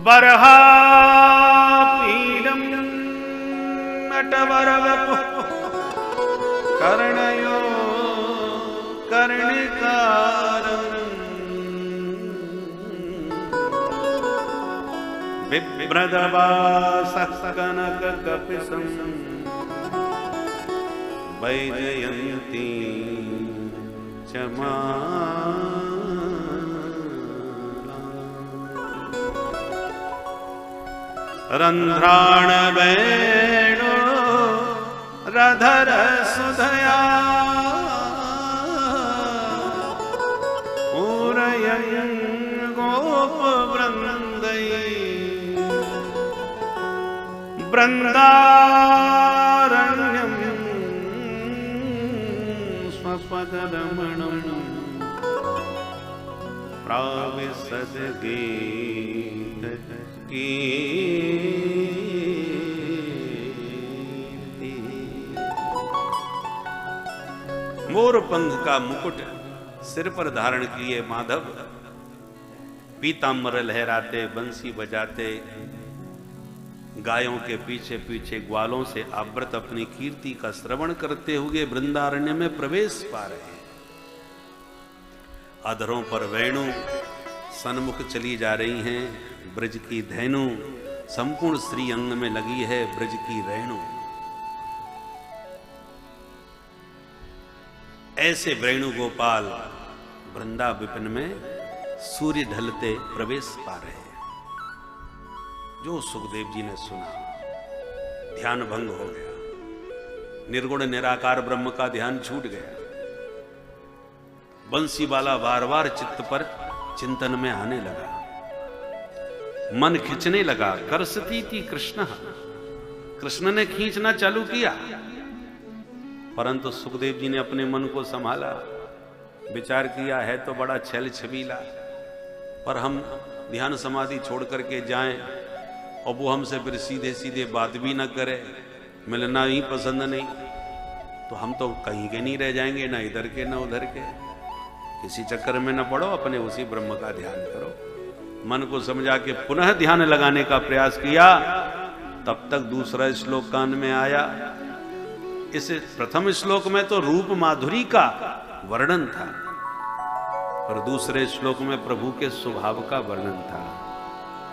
बर्हापीडं नटवरवपुः कर्णयो कर्णिकारम् बिभ्रदवासः कनककपिशं वैजयन्ती च रंध्राण वेणु रधर सुधया पूरयन् गोप वृंदै वृंदारण्यं स्वपदरमणं प्राविशद गीत की। मोरपंख का मुकुट सिर पर धारण किए माधव पीतांबर लहराते बंसी बजाते गायों के पीछे पीछे ग्वालों से आवृत अपनी कीर्ति का श्रवण करते हुए वृंदारण्य में प्रवेश पा रहे हैं। अधरों पर वेणु सन्मुख चली जा रही हैं। ब्रज की धैनु संपूर्ण श्री अंग में लगी है ब्रज की रेणु। ऐसे वेणु गोपाल वृंदा विपिन में सूर्य ढलते प्रवेश पा रहे हैं। जो सुखदेव जी ने सुना ध्यान भंग हो गया। निर्गुण निराकार ब्रह्म का ध्यान छूट गया। बंसी वाला बार बार चित्त पर चिंतन में आने लगा। मन खींचने लगा। करसती थी कृष्ण, कृष्ण ने खींचना चालू किया, परंतु सुखदेव जी ने अपने मन को संभाला। विचार किया है तो बड़ा छल छबीला, पर हम ध्यान समाधि छोड़ करके जाएं और वो हमसे फिर सीधे सीधे बात भी न करे, मिलना ही पसंद नहीं, तो हम तो कहीं के नहीं रह जाएंगे, ना इधर के ना उधर के। किसी चक्कर में न पड़ो, अपने उसी ब्रह्म का ध्यान करो। मन को समझा के पुनः ध्यान लगाने का प्रयास किया। तब तक दूसरा श्लोक कान में आया। इस प्रथम श्लोक में तो रूप माधुरी का वर्णन था, पर दूसरे श्लोक में प्रभु के स्वभाव का वर्णन था।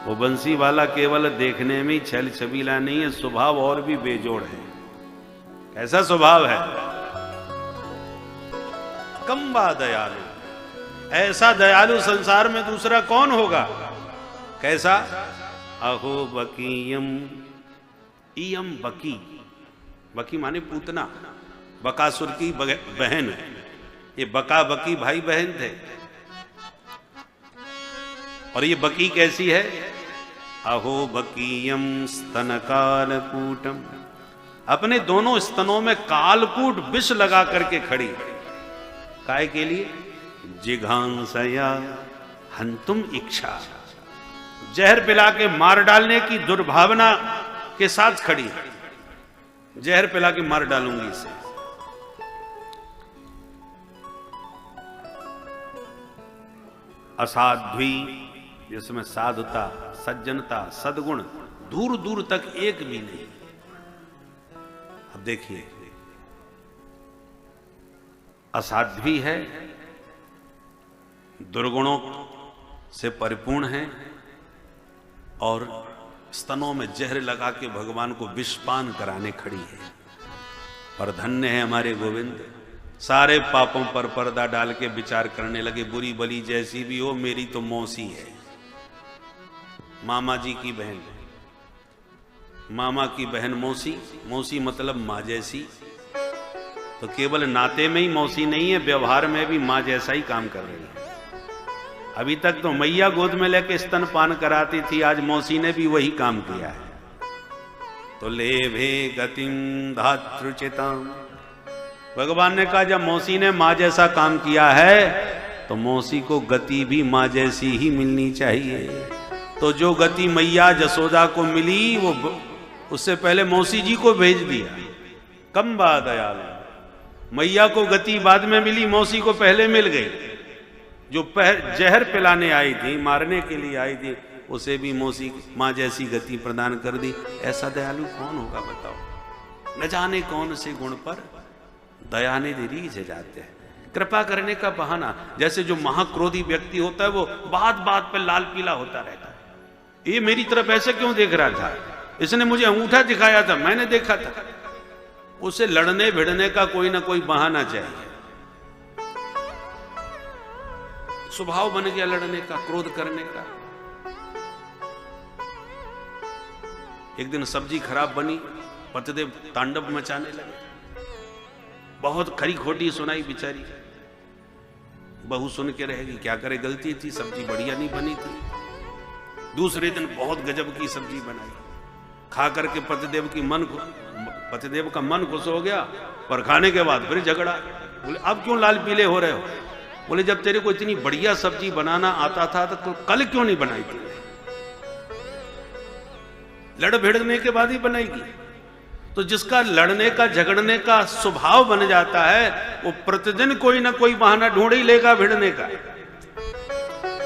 वो बंसी वाला केवल देखने में ही छल छबीला नहीं है, स्वभाव और भी बेजोड़ है। कैसा स्वभाव है? कंबा दयालु। ऐसा दयालु संसार में दूसरा कौन होगा? कैसा? अहो बकीयम इयम बकी। बकी माने पूतना, बकासुर की बहन। ये बका बकी भाई बहन थे। और ये बकी कैसी है? अहो बकीयम स्तन कालकूटम। अपने दोनों स्तनों में कालकूट विष लगा करके खड़ी। काय के लिए? जिघांसया हंतुम इच्छा। जहर पिला के मार डालने की दुर्भावना के साथ खड़ी। जहर पिला के मार डालूंगी इसे। असाध्वी, जिसमें साधुता, सज्जनता, सद्गुण दूर दूर तक एक भी नहीं। अब देखिए, असाध्वी है, दुर्गुणों से परिपूर्ण है और स्तनों में जहर लगा के भगवान को विषपान कराने खड़ी है। पर धन्य है हमारे गोविंद, सारे पापों पर पर्दा डाल के विचार करने लगे। बुरी बली जैसी भी हो, मेरी तो मौसी है, मामा जी की बहन। मामा की बहन मौसी, मौसी मतलब माँ जैसी। तो केवल नाते में ही मौसी नहीं है, व्यवहार में भी माँ जैसा ही काम कर रही है। अभी तक तो मैया गोद में लेके स्तनपान कराती थी, आज मौसी ने भी वही काम किया है। तो लेभे गतिम धातृचिताम। भगवान ने कहा जब मौसी ने माँ जैसा काम किया है तो मौसी को गति भी माँ जैसी ही मिलनी चाहिए। तो जो गति मैया जसोदा को मिली, वो उससे पहले मौसी जी को भेज दिया। कंबा दयालु। मैया को गति बाद में मिली, मौसी को पहले मिल गई। जो जहर पिलाने आई थी, मारने के लिए आई थी, उसे भी मौसी माँ जैसी गति प्रदान कर दी। ऐसा दयालु कौन होगा बताओ? न जाने कौन से गुण पर दया ने रीझ जाते हैं। कृपा करने का बहाना, जैसे जो महाक्रोधी व्यक्ति होता है वो बात बात पर लाल पीला होता रहता है। ये मेरी तरफ ऐसे क्यों देख रहा था, इसने मुझे अंगूठा दिखाया था, मैंने देखा था। उसे लड़ने भिड़ने का कोई ना कोई बहाना चाहिए। स्वभाव बन गया लड़ने का, क्रोध करने का। एक दिन सब्जी खराब बनी, पतिदेव तांडव मचाने लगे। बहुत खरी खोटी सुनाई बिचारी। बहू सुन के रहेगी, क्या करे, गलती थी, सब्जी बढ़िया नहीं बनी थी। दूसरे दिन बहुत गजब की सब्जी बनाई, खा करके पतिदेव का मन खुश हो गया, पर खाने के बाद फिर झगड़ा। बोले अब क्यों लाल पीले हो रहे हो? बोले जब तेरे को इतनी बढ़िया सब्जी बनाना आता था तो कल क्यों नहीं बनाई थी? लड़ भिड़ने के बाद ही बनाएगी। तो जिसका लड़ने का झगड़ने का स्वभाव बन जाता है वो प्रतिदिन कोई ना कोई बहाना ढूंढ ही लेगा भिड़ने का।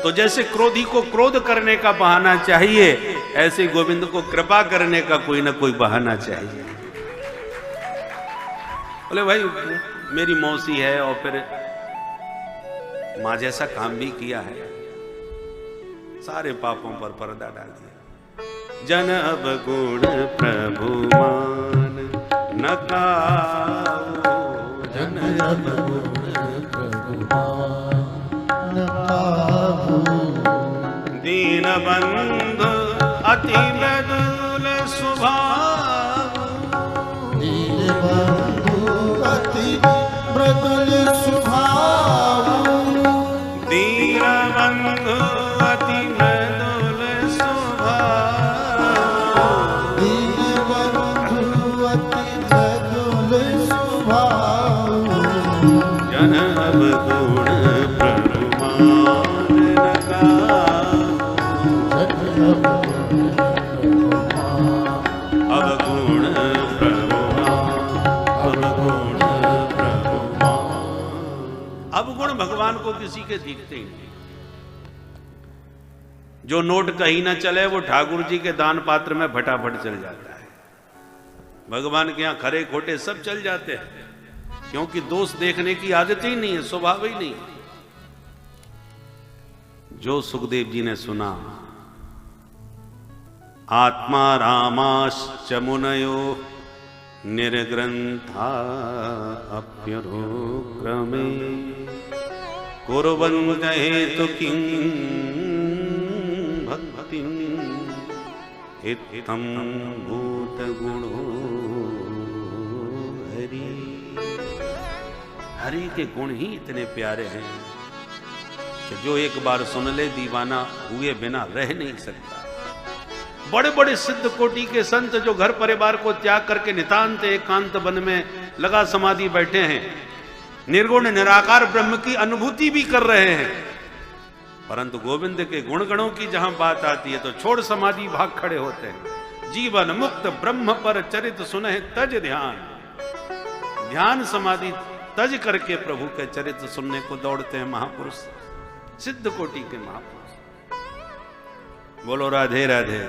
तो जैसे क्रोधी को क्रोध करने का बहाना चाहिए, ऐसे गोविंद को कृपा करने का कोई ना कोई बहाना चाहिए। बोले भाई मेरी मौसी है और फिर मां जैसा काम भी किया है, सारे पापों पर पर्दा डाल दिया। जन अब गुण प्रभु मान न काऊ, जन अब गुण प्रभु मान न काऊ। दीन बंधु अति मृदुल स्वभाव, दीन बंधु अति मृदुल स्वभाव। दीन बंधु अति मृदुल स्वभाव, दीन बंधु अति मृदुल स्वभाव। जन अब गुण प्रभु मान न काऊ, अब गुण प्रभु अब गुण प्रभु। अब गुण भगवान को किसी के दिखते ही नहीं। जो नोट कहीं ना चले वो ठाकुर जी के दान पात्र में फटाफट चल जाता है। भगवान के यहां खरे खोटे सब चल जाते हैं, क्योंकि दोष देखने की आदत ही नहीं है, स्वभाव ही नहीं है। जो सुखदेव जी ने सुना, आत्मा रामाश्च मुनयो निर्ग्रंथा अप्यनुक्रमे कुर्वन्त हेतु किं भक्तिं इत्थं भूतगुणो हरि। हरि के गुण ही इतने प्यारे हैं कि जो एक बार सुन ले दीवाना हुए बिना रह नहीं सकता। बड़े बड़े सिद्ध कोटि के संत जो घर परिवार को त्याग करके नितांत एकांत वन में लगा समाधि बैठे हैं, निर्गुण निराकार ब्रह्म की अनुभूति भी कर रहे हैं, परंतु गोविंद के गुण गणों की जहां बात आती है तो छोड़ समाधि भाग खड़े होते हैं। जीवन मुक्त ब्रह्म पर चरित सुनहि तज ध्यान। ध्यान समाधि तज करके प्रभु के चरित्र सुनने को दौड़ते हैं महापुरुष, सिद्ध कोटि के महापुरुष। बोलो राधे राधे।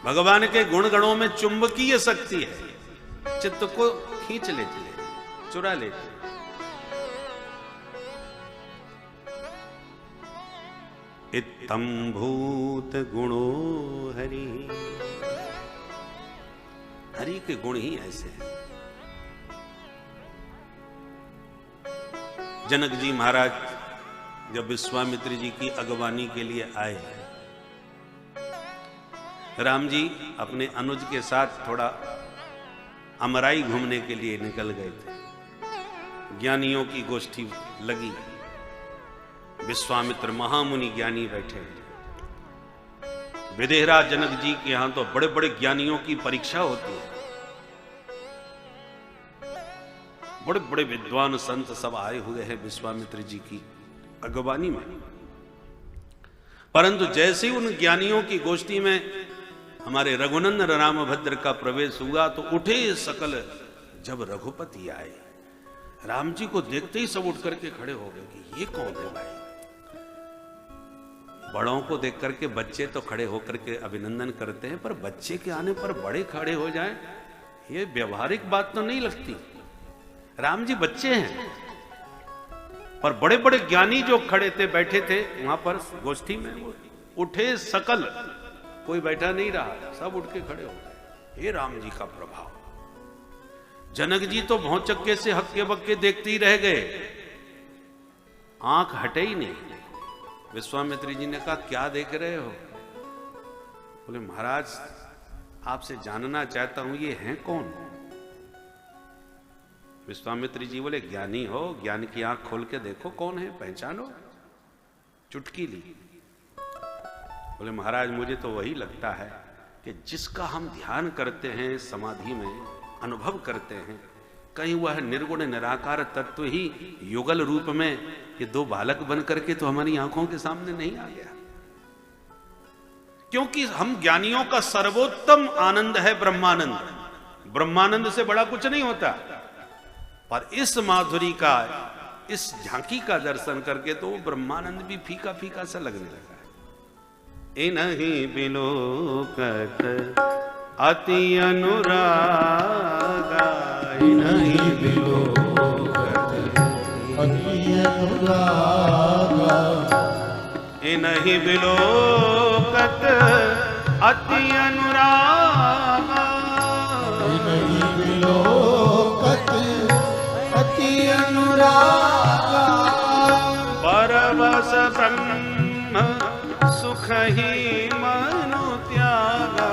भगवान के गुण गणों में चुंबकीय शक्ति है, चित्त को खींच लेती है, चुरा लेती है। इत्थं भूत गुणो हरि। हरि के गुण ही ऐसे हैं। जनक जी महाराज जब विश्वामित्र जी की अगवानी के लिए आए, राम जी अपने अनुज के साथ थोड़ा अमराई घूमने के लिए निकल गए थे। ज्ञानियों की गोष्ठी लगी, विश्वामित्र महामुनि ज्ञानी बैठे। विदेहरा जनक जी के यहां तो बड़े बड़े ज्ञानियों की परीक्षा होती है, बड़े बड़े विद्वान संत सब आए हुए हैं विश्वामित्र जी की अगवानी में। परंतु जैसे ही उन ज्ञानियों की गोष्ठी में हमारे रघुनंदन रामभद्र का प्रवेश हुआ तो उठे सकल। जब रघुपति आए, राम जी को देखते ही सब उठ करके खड़े हो गए कि ये कौन है भाई, बड़ों को देख करके बच्चे तो खड़े होकर के अभिनंदन करते हैं, पर बच्चे के आने पर बड़े खड़े हो जाएं, ये व्यवहारिक बात तो नहीं लगती। राम जी बच्चे हैं, पर बड़े बड़े ज्ञानी जो खड़े थे, बैठे थे वहां पर गोष्ठी में, वो उठे सकल, कोई बैठा नहीं रहा, सब उठ के खड़े हो गए। ये राम जी का प्रभाव। जनक जी तो भौचक्के से हक्के बक्के देखते ही रह गए, आंख हटे ही नहीं। विश्वामित्र जी ने कहा क्या देख रहे हो? बोले महाराज आपसे जानना चाहता हूं ये हैं कौन? विश्वामित्र जी बोले ज्ञानी हो, ज्ञान की आंख खोल के देखो कौन है, पहचानो। चुटकी ली। बोले महाराज मुझे तो वही लगता है कि जिसका हम ध्यान करते हैं, समाधि में अनुभव करते हैं, कहीं वह निर्गुण निराकार तत्व ही युगल रूप में ये दो बालक बन करके तो हमारी आंखों के सामने नहीं आ गया। क्योंकि हम ज्ञानियों का सर्वोत्तम आनंद है ब्रह्मानंद। ब्रह्मानंद से बड़ा कुछ नहीं होता, पर इस माधुरी का, इस झांकी का दर्शन करके तो ब्रह्मानंद भी फीका फीका सा लगने लगा है। इनहि बिलोकत अति अनुरागा, इनहि बिलोकत अति अनुरागा, इनहि बिलोकत अति अनुरागा, इनहि बिलोकत अति अनुरागा, परवश ब्रह्म सुख ही मनु त्यागा,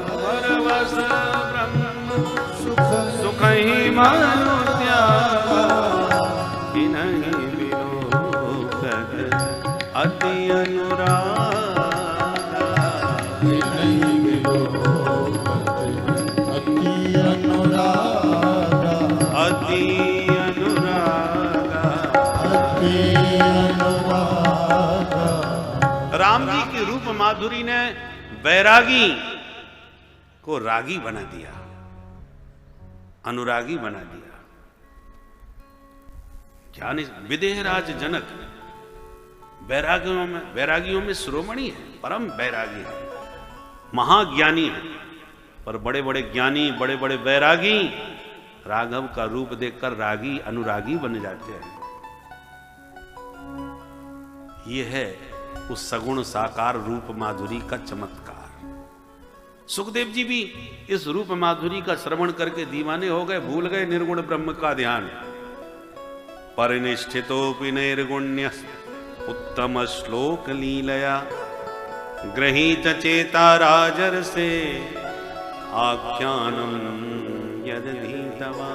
परवश ब्रह्म सुख ही मनु त्यागा, इनहि बिलोकत अति अनुरागा, इनहि बिलोकत अति अनुरागा, अति अनुरागा, अति अनुरागा। राम जी की रूप माधुरी ने बैरागी को रागी बना दिया, अनुरागी बना दिया। ज्ञानी विदेहराज जनक बैरागियों में शिरोमणि है, परम बैरागी है, महाज्ञानी है, पर बड़े बड़े ज्ञानी, बड़े बड़े बैरागी राघव का रूप देखकर रागी अनुरागी बन जाते हैं। यह है उस सगुण साकार रूप माधुरी का चमत्कार। सुखदेव जी भी इस रूप माधुरी का श्रवण करके दीवाने हो गए, भूल गए निर्गुण ब्रह्म का ध्यान। परिनिष्ठितोपि निर्गुण्य उत्तम श्लोक लीलया, गृहीत चेता राजर से आख्यानम यदधीतवा।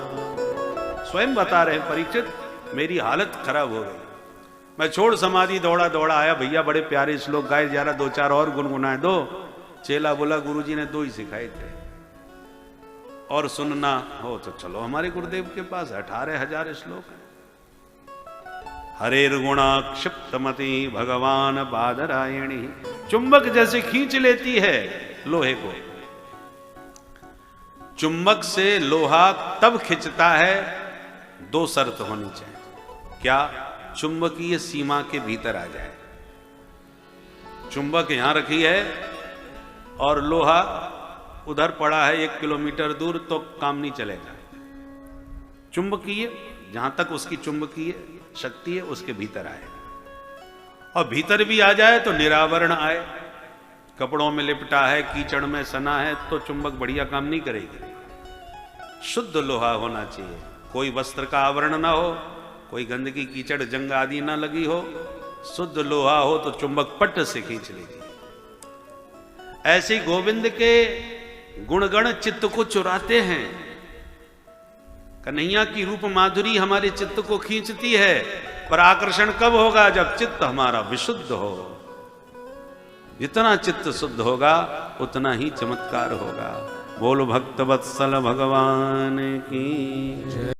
स्वयं बता रहे परीक्षित, मेरी हालत खराब हो गई, मैं छोड़ समाधि दौड़ा दौड़ा आया, भैया बड़े प्यारे श्लोक गाए, जरा दो चार और गुनगुनाए दो। चेला बोला गुरुजी ने दो ही सिखाए थे, और सुनना हो तो चलो हमारे गुरुदेव के पास 18,000 श्लोक है। हरेर गुणा क्षिप्तमति भगवान बादरायणी, चुंबक जैसे खींच लेती है लोहे को। चुंबक से लोहा तब खिंचता है, दो शर्त होनी चाहिए। क्या? चुंबकीय सीमा के भीतर आ जाए। चुंबक यहां रखी है और लोहा उधर पड़ा है 1 किलोमीटर दूर, तो काम नहीं चलेगा। चुंबकीय, जहां तक उसकी चुंबकीय शक्ति है उसके भीतर आए, और भीतर भी आ जाए तो निरावरण आए। कपड़ों में लिपटा है, कीचड़ में सना है, तो चुंबक बढ़िया काम नहीं करेगी। शुद्ध लोहा होना चाहिए, कोई वस्त्र का आवरण ना हो, कोई गंदगी कीचड़ जंग आदि ना लगी हो। शुद्ध लोहा हो तो चुंबक पट से खींच लेगी। ऐसे गोविंद के गुणगण चित्त को चुराते हैं। कन्हैया की रूप माधुरी हमारे चित्त को खींचती है, पर आकर्षण कब होगा? जब चित्त हमारा विशुद्ध हो। जितना चित्त शुद्ध होगा उतना ही चमत्कार होगा। बोलो भक्त वत्सल भगवान की।